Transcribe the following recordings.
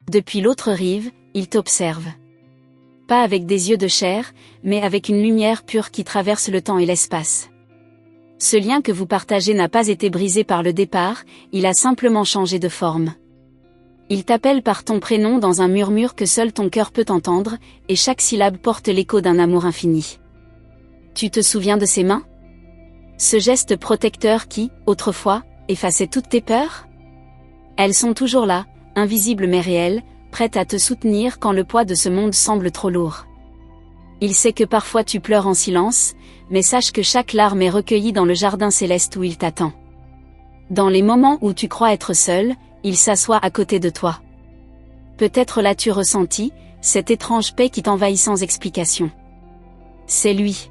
Depuis l'autre rive, il t'observe. Pas avec des yeux de chair, mais avec une lumière pure qui traverse le temps et l'espace. Ce lien que vous partagez n'a pas été brisé par le départ, il a simplement changé de forme. Il t'appelle par ton prénom dans un murmure que seul ton cœur peut entendre, et chaque syllabe porte l'écho d'un amour infini. Tu te souviens de ses mains? Ce geste protecteur qui, autrefois, effaçait toutes tes peurs? Elles sont toujours là, invisibles mais réelles, prêtes à te soutenir quand le poids de ce monde semble trop lourd. Il sait que parfois tu pleures en silence, mais sache que chaque larme est recueillie dans le jardin céleste où il t'attend. Dans les moments où tu crois être seul, il s'assoit à côté de toi. Peut-être l'as-tu ressenti, cette étrange paix qui t'envahit sans explication. C'est lui.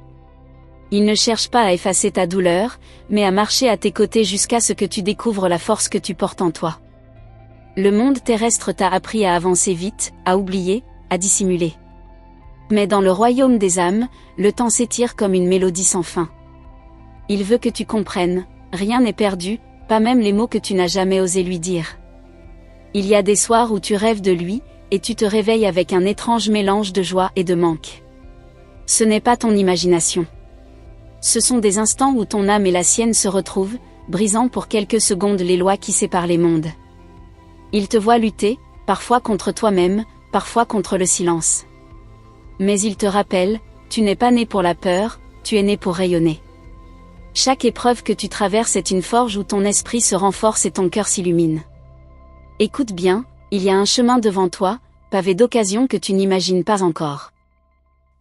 Il ne cherche pas à effacer ta douleur, mais à marcher à tes côtés jusqu'à ce que tu découvres la force que tu portes en toi. Le monde terrestre t'a appris à avancer vite, à oublier, à dissimuler. Mais dans le royaume des âmes, le temps s'étire comme une mélodie sans fin. Il veut que tu comprennes, rien n'est perdu, pas même les mots que tu n'as jamais osé lui dire. Il y a des soirs où tu rêves de lui, et tu te réveilles avec un étrange mélange de joie et de manque. Ce n'est pas ton imagination. Ce sont des instants où ton âme et la sienne se retrouvent, brisant pour quelques secondes les lois qui séparent les mondes. Il te voit lutter, parfois contre toi-même, parfois contre le silence. Mais il te rappelle, tu n'es pas né pour la peur, tu es né pour rayonner. Chaque épreuve que tu traverses est une forge où ton esprit se renforce et ton cœur s'illumine. Écoute bien, il y a un chemin devant toi, pavé d'occasions que tu n'imagines pas encore.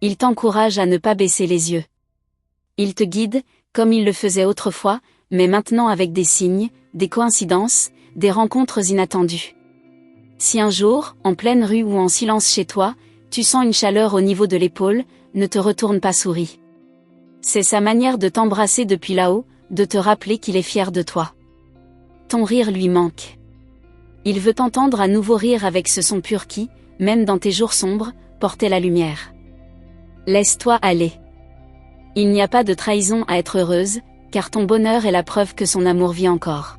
Il t'encourage à ne pas baisser les yeux. Il te guide, comme il le faisait autrefois, mais maintenant avec des signes, des coïncidences, des rencontres inattendues. Si un jour, en pleine rue ou en silence chez toi, tu sens une chaleur au niveau de l'épaule, ne te retourne pas, souris. C'est sa manière de t'embrasser depuis là-haut, de te rappeler qu'il est fier de toi. Ton rire lui manque. Il veut t'entendre à nouveau rire avec ce son pur qui, même dans tes jours sombres, portait la lumière. Laisse-toi aller. Il n'y a pas de trahison à être heureuse, car ton bonheur est la preuve que son amour vit encore.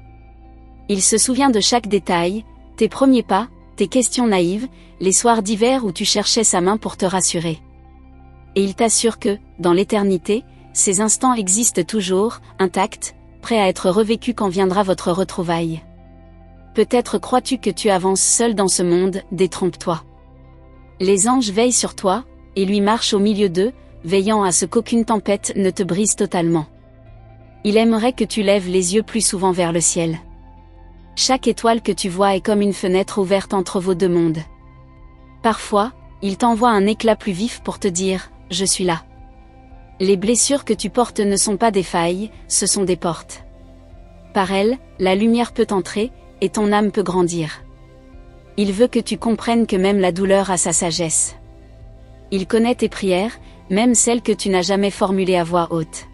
Il se souvient de chaque détail, tes premiers pas, tes questions naïves, les soirs d'hiver où tu cherchais sa main pour te rassurer. Et il t'assure que, dans l'éternité, ces instants existent toujours, intacts, prêts à être revécus quand viendra votre retrouvaille. Peut-être crois-tu que tu avances seul dans ce monde, détrompe-toi. Les anges veillent sur toi, et lui marchent au milieu d'eux, veillant à ce qu'aucune tempête ne te brise totalement. Il aimerait que tu lèves les yeux plus souvent vers le ciel. Chaque étoile que tu vois est comme une fenêtre ouverte entre vos deux mondes. Parfois, il t'envoie un éclat plus vif pour te dire « Je suis là ». Les blessures que tu portes ne sont pas des failles, ce sont des portes. Par elles, la lumière peut entrer, et ton âme peut grandir. Il veut que tu comprennes que même la douleur a sa sagesse. Il connaît tes prières, même celles que tu n'as jamais formulées à voix haute.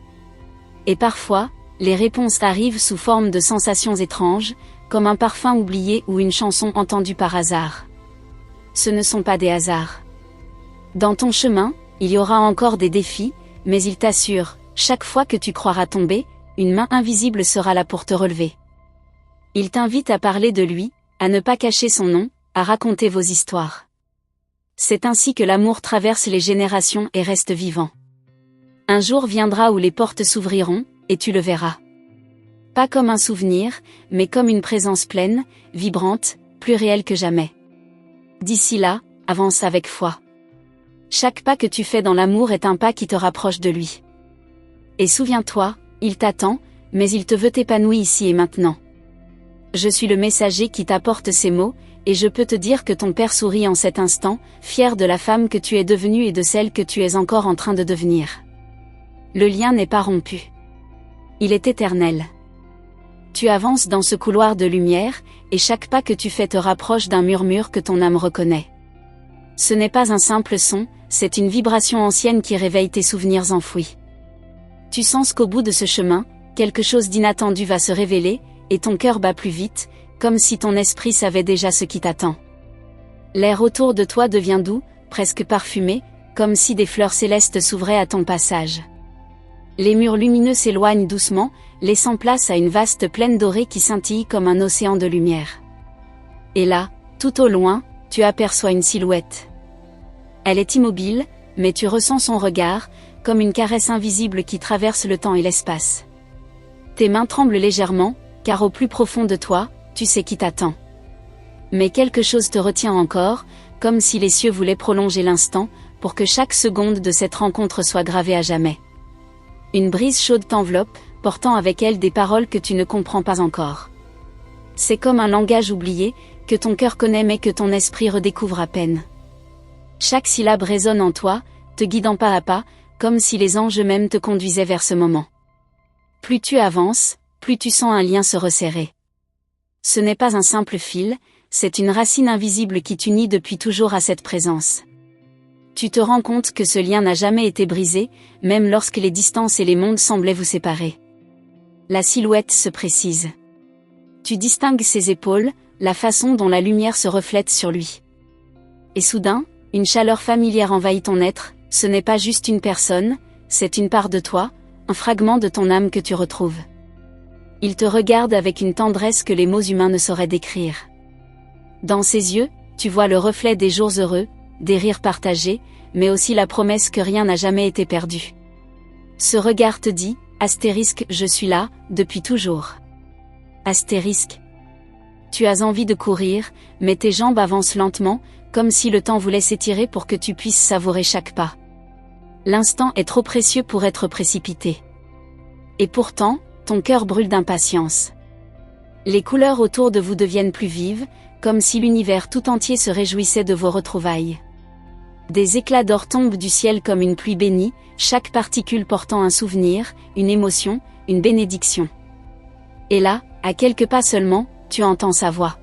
Et parfois, les réponses arrivent sous forme de sensations étranges, comme un parfum oublié ou une chanson entendue par hasard. Ce ne sont pas des hasards. Dans ton chemin, il y aura encore des défis, mais il t'assure, chaque fois que tu croiras tomber, une main invisible sera là pour te relever. Il t'invite à parler de lui, à ne pas cacher son nom, à raconter vos histoires. C'est ainsi que l'amour traverse les générations et reste vivant. Un jour viendra où les portes s'ouvriront, et tu le verras. Pas comme un souvenir, mais comme une présence pleine, vibrante, plus réelle que jamais. D'ici là, avance avec foi. Chaque pas que tu fais dans l'amour est un pas qui te rapproche de lui. Et souviens-toi, il t'attend, mais il te veut épanoui ici et maintenant. Je suis le messager qui t'apporte ces mots, et je peux te dire que ton père sourit en cet instant, fier de la femme que tu es devenue et de celle que tu es encore en train de devenir. Le lien n'est pas rompu. Il est éternel. Tu avances dans ce couloir de lumière, et chaque pas que tu fais te rapproche d'un murmure que ton âme reconnaît. Ce n'est pas un simple son, c'est une vibration ancienne qui réveille tes souvenirs enfouis. Tu sens qu'au bout de ce chemin, quelque chose d'inattendu va se révéler, et ton cœur bat plus vite, comme si ton esprit savait déjà ce qui t'attend. L'air autour de toi devient doux, presque parfumé, comme si des fleurs célestes s'ouvraient à ton passage. Les murs lumineux s'éloignent doucement, laissant place à une vaste plaine dorée qui scintille comme un océan de lumière. Et là, tout au loin, tu aperçois une silhouette. Elle est immobile, mais tu ressens son regard, comme une caresse invisible qui traverse le temps et l'espace. Tes mains tremblent légèrement, car au plus profond de toi, tu sais qui t'attend. Mais quelque chose te retient encore, comme si les cieux voulaient prolonger l'instant, pour que chaque seconde de cette rencontre soit gravée à jamais. Une brise chaude t'enveloppe, portant avec elle des paroles que tu ne comprends pas encore. C'est comme un langage oublié, que ton cœur connaît mais que ton esprit redécouvre à peine. Chaque syllabe résonne en toi, te guidant pas à pas, comme si les anges eux-mêmes te conduisaient vers ce moment. Plus tu avances, plus tu sens un lien se resserrer. Ce n'est pas un simple fil, c'est une racine invisible qui t'unit depuis toujours à cette présence. Tu te rends compte que ce lien n'a jamais été brisé, même lorsque les distances et les mondes semblaient vous séparer. La silhouette se précise. Tu distingues ses épaules, la façon dont la lumière se reflète sur lui. Et soudain, une chaleur familière envahit ton être, ce n'est pas juste une personne, c'est une part de toi, un fragment de ton âme que tu retrouves. Il te regarde avec une tendresse que les mots humains ne sauraient décrire. Dans ses yeux, tu vois le reflet des jours heureux, des rires partagés, mais aussi la promesse que rien n'a jamais été perdu. Ce regard te dit, astérisque, je suis là, depuis toujours. Astérisque. Tu as envie de courir, mais tes jambes avancent lentement, comme si le temps voulait s'étirer pour que tu puisses savourer chaque pas. L'instant est trop précieux pour être précipité. Et pourtant, ton cœur brûle d'impatience. Les couleurs autour de vous deviennent plus vives, comme si l'univers tout entier se réjouissait de vos retrouvailles. Des éclats d'or tombent du ciel comme une pluie bénie, chaque particule portant un souvenir, une émotion, une bénédiction. Et là, à quelques pas seulement, tu entends sa voix.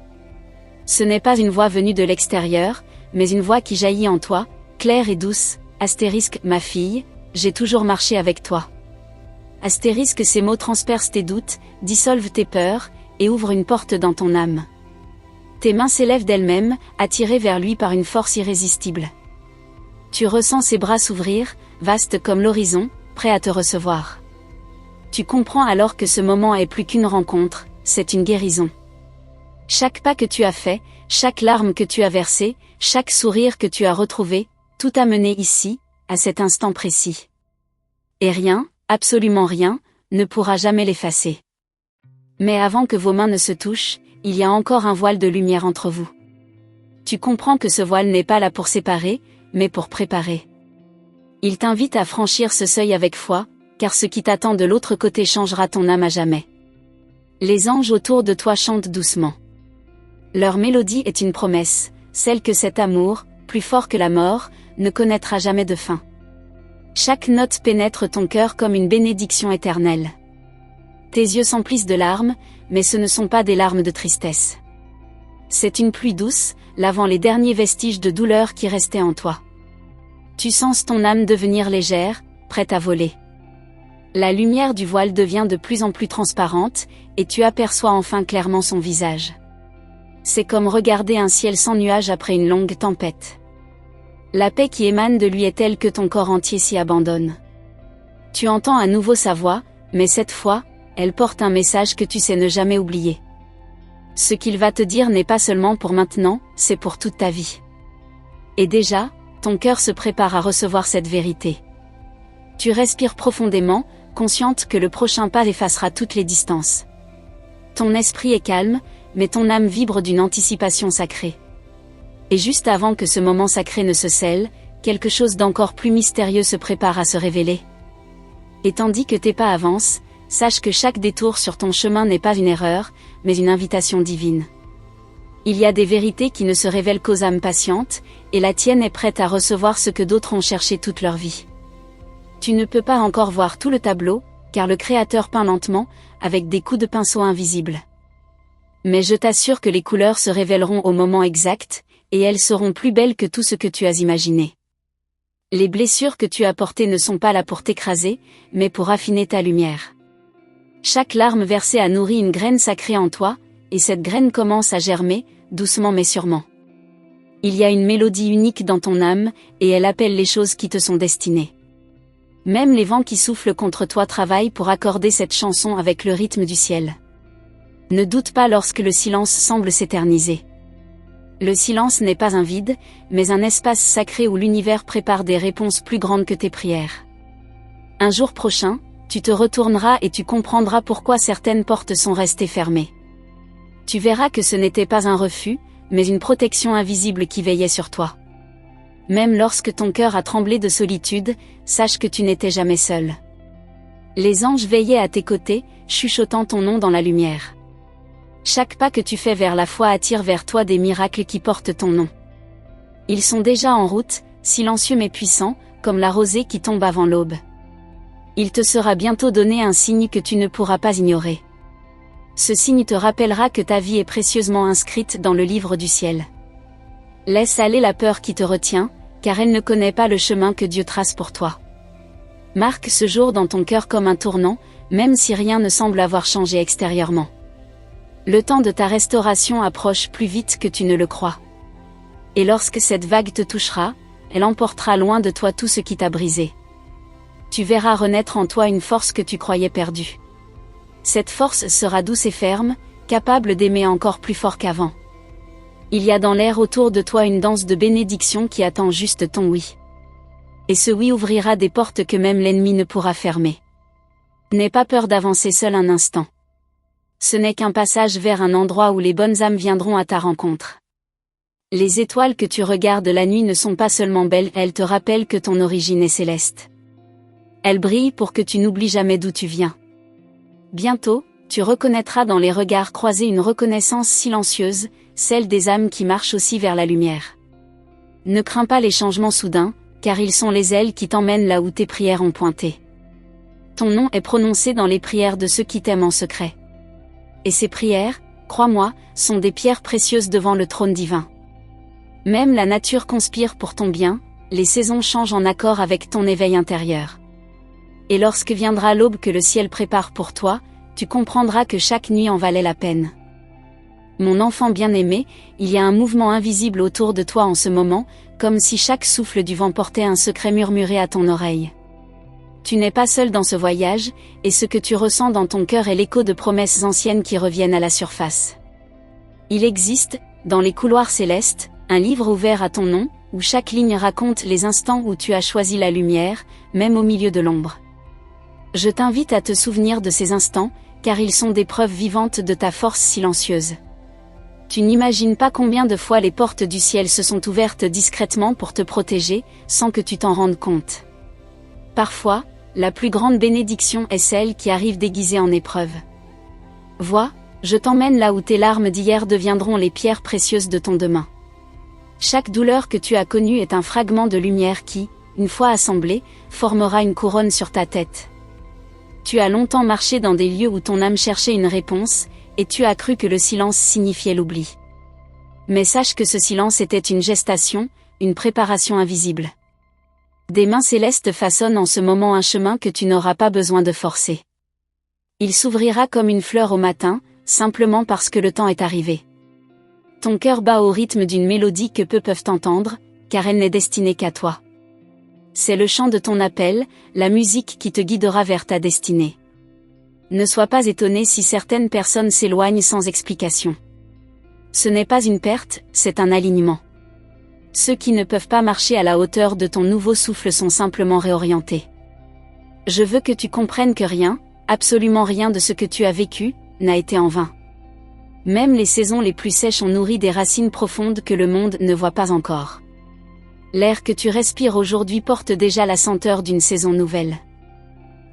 Ce n'est pas une voix venue de l'extérieur, mais une voix qui jaillit en toi, claire et douce, astérisque, ma fille, j'ai toujours marché avec toi. Astérisque, ces mots transpercent tes doutes, dissolvent tes peurs, et ouvrent une porte dans ton âme. Tes mains s'élèvent d'elles-mêmes, attirées vers lui par une force irrésistible. Tu ressens ses bras s'ouvrir, vastes comme l'horizon, prêts à te recevoir. Tu comprends alors que ce moment est plus qu'une rencontre, c'est une guérison. Chaque pas que tu as fait, chaque larme que tu as versée, chaque sourire que tu as retrouvé, tout a mené ici, à cet instant précis. Et rien, absolument rien, ne pourra jamais l'effacer. Mais avant que vos mains ne se touchent, il y a encore un voile de lumière entre vous. Tu comprends que ce voile n'est pas là pour séparer, mais pour préparer. Il t'invite à franchir ce seuil avec foi, car ce qui t'attend de l'autre côté changera ton âme à jamais. Les anges autour de toi chantent doucement. Leur mélodie est une promesse, celle que cet amour, plus fort que la mort, ne connaîtra jamais de fin. Chaque note pénètre ton cœur comme une bénédiction éternelle. Tes yeux s'emplissent de larmes, mais ce ne sont pas des larmes de tristesse. C'est une pluie douce, lavant les derniers vestiges de douleur qui restaient en toi. Tu sens ton âme devenir légère, prête à voler. La lumière du voile devient de plus en plus transparente, et tu aperçois enfin clairement son visage. C'est comme regarder un ciel sans nuages après une longue tempête. La paix qui émane de lui est telle que ton corps entier s'y abandonne. Tu entends à nouveau sa voix, mais cette fois, elle porte un message que tu sais ne jamais oublier. Ce qu'il va te dire n'est pas seulement pour maintenant, c'est pour toute ta vie. Et déjà, ton cœur se prépare à recevoir cette vérité. Tu respires profondément, consciente que le prochain pas effacera toutes les distances. Ton esprit est calme, mais ton âme vibre d'une anticipation sacrée. Et juste avant que ce moment sacré ne se scelle, quelque chose d'encore plus mystérieux se prépare à se révéler. Et tandis que tes pas avancent, sache que chaque détour sur ton chemin n'est pas une erreur, mais une invitation divine. Il y a des vérités qui ne se révèlent qu'aux âmes patientes, et la tienne est prête à recevoir ce que d'autres ont cherché toute leur vie. Tu ne peux pas encore voir tout le tableau, car le Créateur peint lentement, avec des coups de pinceau invisibles. Mais je t'assure que les couleurs se révéleront au moment exact, et elles seront plus belles que tout ce que tu as imaginé. Les blessures que tu as portées ne sont pas là pour t'écraser, mais pour affiner ta lumière. Chaque larme versée a nourri une graine sacrée en toi, et cette graine commence à germer, doucement mais sûrement. Il y a une mélodie unique dans ton âme, et elle appelle les choses qui te sont destinées. Même les vents qui soufflent contre toi travaillent pour accorder cette chanson avec le rythme du ciel. Ne doute pas lorsque le silence semble s'éterniser. Le silence n'est pas un vide, mais un espace sacré où l'univers prépare des réponses plus grandes que tes prières. Un jour prochain, tu te retourneras et tu comprendras pourquoi certaines portes sont restées fermées. Tu verras que ce n'était pas un refus, mais une protection invisible qui veillait sur toi. Même lorsque ton cœur a tremblé de solitude, sache que tu n'étais jamais seul. Les anges veillaient à tes côtés, chuchotant ton nom dans la lumière. Chaque pas que tu fais vers la foi attire vers toi des miracles qui portent ton nom. Ils sont déjà en route, silencieux mais puissants, comme la rosée qui tombe avant l'aube. Il te sera bientôt donné un signe que tu ne pourras pas ignorer. Ce signe te rappellera que ta vie est précieusement inscrite dans le livre du ciel. Laisse aller la peur qui te retient, car elle ne connaît pas le chemin que Dieu trace pour toi. Marque ce jour dans ton cœur comme un tournant, même si rien ne semble avoir changé extérieurement. Le temps de ta restauration approche plus vite que tu ne le crois. Et lorsque cette vague te touchera, elle emportera loin de toi tout ce qui t'a brisé. Tu verras renaître en toi une force que tu croyais perdue. Cette force sera douce et ferme, capable d'aimer encore plus fort qu'avant. Il y a dans l'air autour de toi une danse de bénédiction qui attend juste ton oui. Et ce oui ouvrira des portes que même l'ennemi ne pourra fermer. N'aie pas peur d'avancer seul un instant. Ce n'est qu'un passage vers un endroit où les bonnes âmes viendront à ta rencontre. Les étoiles que tu regardes la nuit ne sont pas seulement belles, elles te rappellent que ton origine est céleste. Elles brillent pour que tu n'oublies jamais d'où tu viens. Bientôt, tu reconnaîtras dans les regards croisés une reconnaissance silencieuse, celle des âmes qui marchent aussi vers la lumière. Ne crains pas les changements soudains, car ils sont les ailes qui t'emmènent là où tes prières ont pointé. Ton nom est prononcé dans les prières de ceux qui t'aiment en secret. Et ces prières, crois-moi, sont des pierres précieuses devant le trône divin. Même la nature conspire pour ton bien, les saisons changent en accord avec ton éveil intérieur. Et lorsque viendra l'aube que le ciel prépare pour toi, tu comprendras que chaque nuit en valait la peine. Mon enfant bien-aimé, il y a un mouvement invisible autour de toi en ce moment, comme si chaque souffle du vent portait un secret murmuré à ton oreille. Tu n'es pas seul dans ce voyage, et ce que tu ressens dans ton cœur est l'écho de promesses anciennes qui reviennent à la surface. Il existe, dans les couloirs célestes, un livre ouvert à ton nom, où chaque ligne raconte les instants où tu as choisi la lumière, même au milieu de l'ombre. Je t'invite à te souvenir de ces instants, car ils sont des preuves vivantes de ta force silencieuse. Tu n'imagines pas combien de fois les portes du ciel se sont ouvertes discrètement pour te protéger, sans que tu t'en rendes compte. Parfois, la plus grande bénédiction est celle qui arrive déguisée en épreuve. Vois, je t'emmène là où tes larmes d'hier deviendront les pierres précieuses de ton demain. Chaque douleur que tu as connue est un fragment de lumière qui, une fois assemblé, formera une couronne sur ta tête. Tu as longtemps marché dans des lieux où ton âme cherchait une réponse, et tu as cru que le silence signifiait l'oubli. Mais sache que ce silence était une gestation, une préparation invisible. Des mains célestes façonnent en ce moment un chemin que tu n'auras pas besoin de forcer. Il s'ouvrira comme une fleur au matin, simplement parce que le temps est arrivé. Ton cœur bat au rythme d'une mélodie que peu peuvent entendre, car elle n'est destinée qu'à toi. C'est le chant de ton appel, la musique qui te guidera vers ta destinée. Ne sois pas étonné si certaines personnes s'éloignent sans explication. Ce n'est pas une perte, c'est un alignement. Ceux qui ne peuvent pas marcher à la hauteur de ton nouveau souffle sont simplement réorientés. Je veux que tu comprennes que rien, absolument rien de ce que tu as vécu, n'a été en vain. Même les saisons les plus sèches ont nourri des racines profondes que le monde ne voit pas encore. L'air que tu respires aujourd'hui porte déjà la senteur d'une saison nouvelle.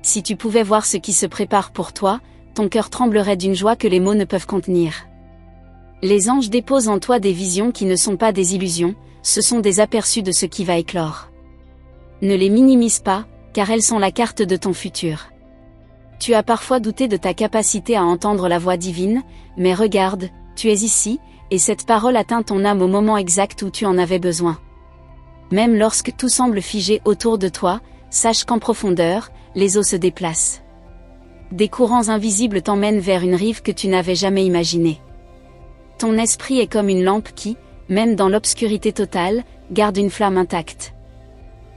Si tu pouvais voir ce qui se prépare pour toi, ton cœur tremblerait d'une joie que les mots ne peuvent contenir. Les anges déposent en toi des visions qui ne sont pas des illusions, ce sont des aperçus de ce qui va éclore. Ne les minimise pas, car elles sont la carte de ton futur. Tu as parfois douté de ta capacité à entendre la voix divine, mais regarde, tu es ici, et cette parole atteint ton âme au moment exact où tu en avais besoin. Même lorsque tout semble figé autour de toi, sache qu'en profondeur, les eaux se déplacent. Des courants invisibles t'emmènent vers une rive que tu n'avais jamais imaginée. Ton esprit est comme une lampe qui, même dans l'obscurité totale, garde une flamme intacte.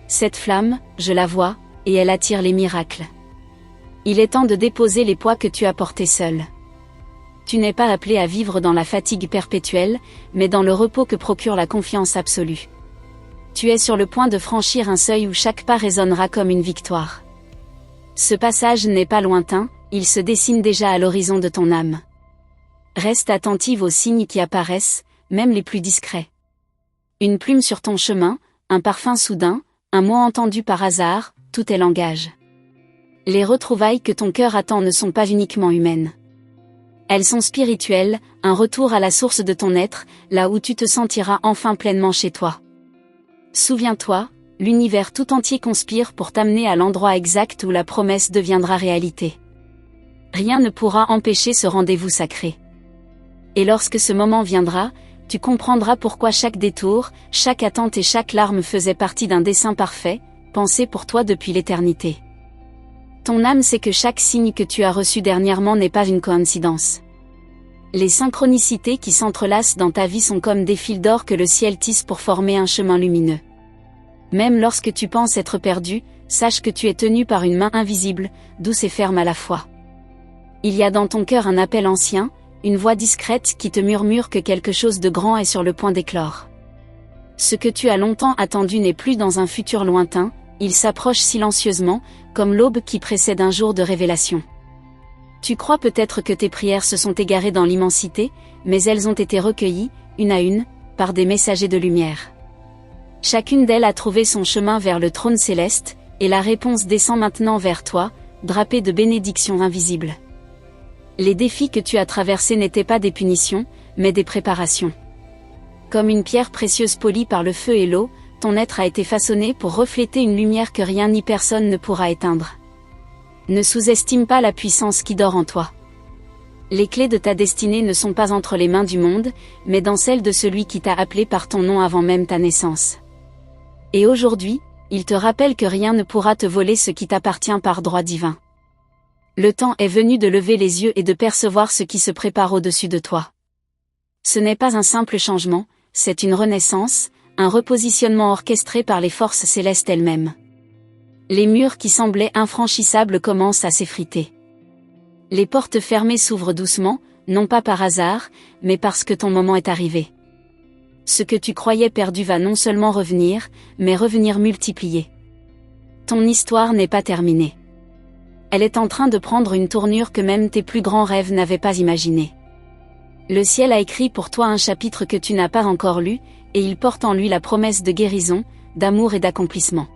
Cette flamme, je la vois, et elle attire les miracles. Il est temps de déposer les poids que tu as portés seul. Tu n'es pas appelé à vivre dans la fatigue perpétuelle, mais dans le repos que procure la confiance absolue. Tu es sur le point de franchir un seuil où chaque pas résonnera comme une victoire. Ce passage n'est pas lointain, il se dessine déjà à l'horizon de ton âme. Reste attentive aux signes qui apparaissent, même les plus discrets. Une plume sur ton chemin, un parfum soudain, un mot entendu par hasard, tout est langage. Les retrouvailles que ton cœur attend ne sont pas uniquement humaines. Elles sont spirituelles, un retour à la source de ton être, là où tu te sentiras enfin pleinement chez toi. Souviens-toi, l'univers tout entier conspire pour t'amener à l'endroit exact où la promesse deviendra réalité. Rien ne pourra empêcher ce rendez-vous sacré. Et lorsque ce moment viendra, tu comprendras pourquoi chaque détour, chaque attente et chaque larme faisaient partie d'un dessein parfait, pensé pour toi depuis l'éternité. Ton âme sait que chaque signe que tu as reçu dernièrement n'est pas une coïncidence. Les synchronicités qui s'entrelacent dans ta vie sont comme des fils d'or que le ciel tisse pour former un chemin lumineux. Même lorsque tu penses être perdu, sache que tu es tenu par une main invisible, douce et ferme à la fois. Il y a dans ton cœur un appel ancien, une voix discrète qui te murmure que quelque chose de grand est sur le point d'éclore. Ce que tu as longtemps attendu n'est plus dans un futur lointain, il s'approche silencieusement, comme l'aube qui précède un jour de révélation. Tu crois peut-être que tes prières se sont égarées dans l'immensité, mais elles ont été recueillies, une à une, par des messagers de lumière. Chacune d'elles a trouvé son chemin vers le trône céleste, et la réponse descend maintenant vers toi, drapée de bénédictions invisibles. Les défis que tu as traversés n'étaient pas des punitions, mais des préparations. Comme une pierre précieuse polie par le feu et l'eau, ton être a été façonné pour refléter une lumière que rien ni personne ne pourra éteindre. Ne sous-estime pas la puissance qui dort en toi. Les clés de ta destinée ne sont pas entre les mains du monde, mais dans celles de celui qui t'a appelé par ton nom avant même ta naissance. Et aujourd'hui, il te rappelle que rien ne pourra te voler ce qui t'appartient par droit divin. Le temps est venu de lever les yeux et de percevoir ce qui se prépare au-dessus de toi. Ce n'est pas un simple changement, c'est une renaissance, un repositionnement orchestré par les forces célestes elles-mêmes. Les murs qui semblaient infranchissables commencent à s'effriter. Les portes fermées s'ouvrent doucement, non pas par hasard, mais parce que ton moment est arrivé. Ce que tu croyais perdu va non seulement revenir, mais revenir multiplié. Ton histoire n'est pas terminée. Elle est en train de prendre une tournure que même tes plus grands rêves n'avaient pas imaginée. Le ciel a écrit pour toi un chapitre que tu n'as pas encore lu, et il porte en lui la promesse de guérison, d'amour et d'accomplissement.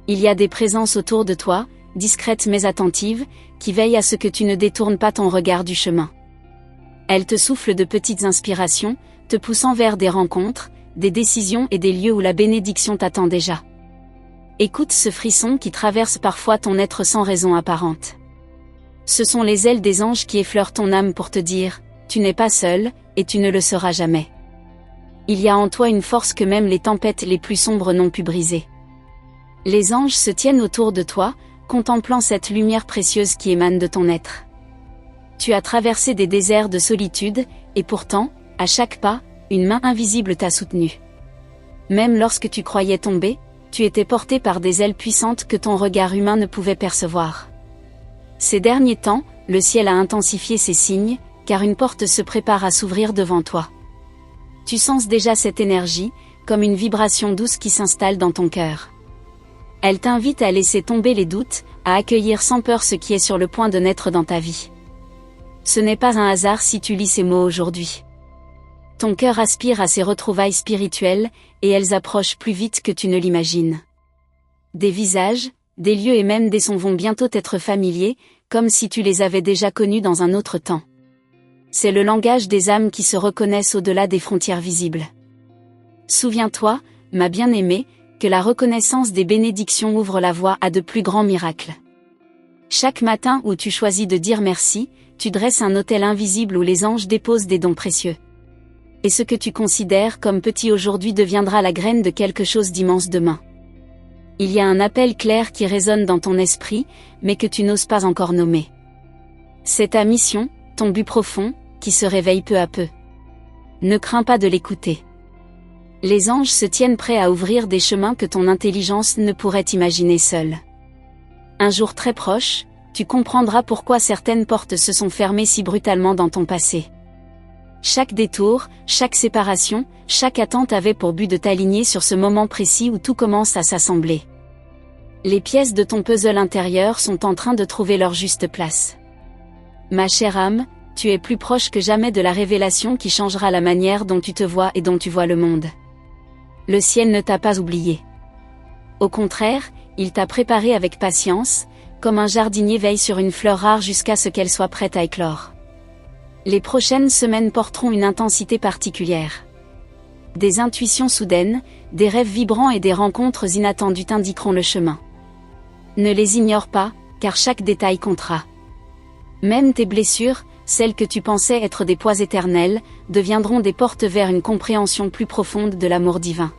Il y a des présences autour de toi, discrètes mais attentives, qui veillent à ce que tu ne détournes pas ton regard du chemin. Elles te soufflent de petites inspirations, te poussant vers des rencontres, des décisions et des lieux où la bénédiction t'attend déjà. Écoute ce frisson qui traverse parfois ton être sans raison apparente. Ce sont les ailes des anges qui effleurent ton âme pour te dire, tu n'es pas seul, et tu ne le seras jamais. Il y a en toi une force que même les tempêtes les plus sombres n'ont pu briser. Les anges se tiennent autour de toi, contemplant cette lumière précieuse qui émane de ton être. Tu as traversé des déserts de solitude, et pourtant, à chaque pas, une main invisible t'a soutenu. Même lorsque tu croyais tomber, tu étais porté par des ailes puissantes que ton regard humain ne pouvait percevoir. Ces derniers temps, le ciel a intensifié ses signes, car une porte se prépare à s'ouvrir devant toi. Tu sens déjà cette énergie, comme une vibration douce qui s'installe dans ton cœur. Elle t'invite à laisser tomber les doutes, à accueillir sans peur ce qui est sur le point de naître dans ta vie. Ce n'est pas un hasard si tu lis ces mots aujourd'hui. Ton cœur aspire à ces retrouvailles spirituelles, et elles approchent plus vite que tu ne l'imagines. Des visages, des lieux et même des sons vont bientôt être familiers, comme si tu les avais déjà connus dans un autre temps. C'est le langage des âmes qui se reconnaissent au-delà des frontières visibles. Souviens-toi, ma bien-aimée, que la reconnaissance des bénédictions ouvre la voie à de plus grands miracles. Chaque matin où tu choisis de dire merci, tu dresses un autel invisible où les anges déposent des dons précieux. Et ce que tu considères comme petit aujourd'hui deviendra la graine de quelque chose d'immense demain. Il y a un appel clair qui résonne dans ton esprit, mais que tu n'oses pas encore nommer. C'est ta mission, ton but profond, qui se réveille peu à peu. Ne crains pas de l'écouter. Les anges se tiennent prêts à ouvrir des chemins que ton intelligence ne pourrait imaginer seule. Un jour très proche, tu comprendras pourquoi certaines portes se sont fermées si brutalement dans ton passé. Chaque détour, chaque séparation, chaque attente avait pour but de t'aligner sur ce moment précis où tout commence à s'assembler. Les pièces de ton puzzle intérieur sont en train de trouver leur juste place. Ma chère âme, tu es plus proche que jamais de la révélation qui changera la manière dont tu te vois et dont tu vois le monde. Le ciel ne t'a pas oublié. Au contraire, il t'a préparé avec patience, comme un jardinier veille sur une fleur rare jusqu'à ce qu'elle soit prête à éclore. Les prochaines semaines porteront une intensité particulière. Des intuitions soudaines, des rêves vibrants et des rencontres inattendues t'indiqueront le chemin. Ne les ignore pas, car chaque détail comptera. Même tes blessures, celles que tu pensais être des poids éternels, deviendront des portes vers une compréhension plus profonde de l'amour divin.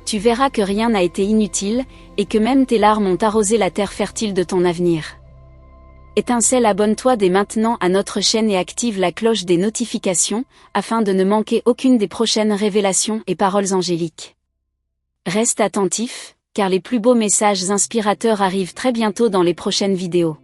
Tu verras que rien n'a été inutile, et que même tes larmes ont arrosé la terre fertile de ton avenir. Étincelle, abonne-toi dès maintenant à notre chaîne et active la cloche des notifications, afin de ne manquer aucune des prochaines révélations et paroles angéliques. Reste attentif, car les plus beaux messages inspirateurs arrivent très bientôt dans les prochaines vidéos.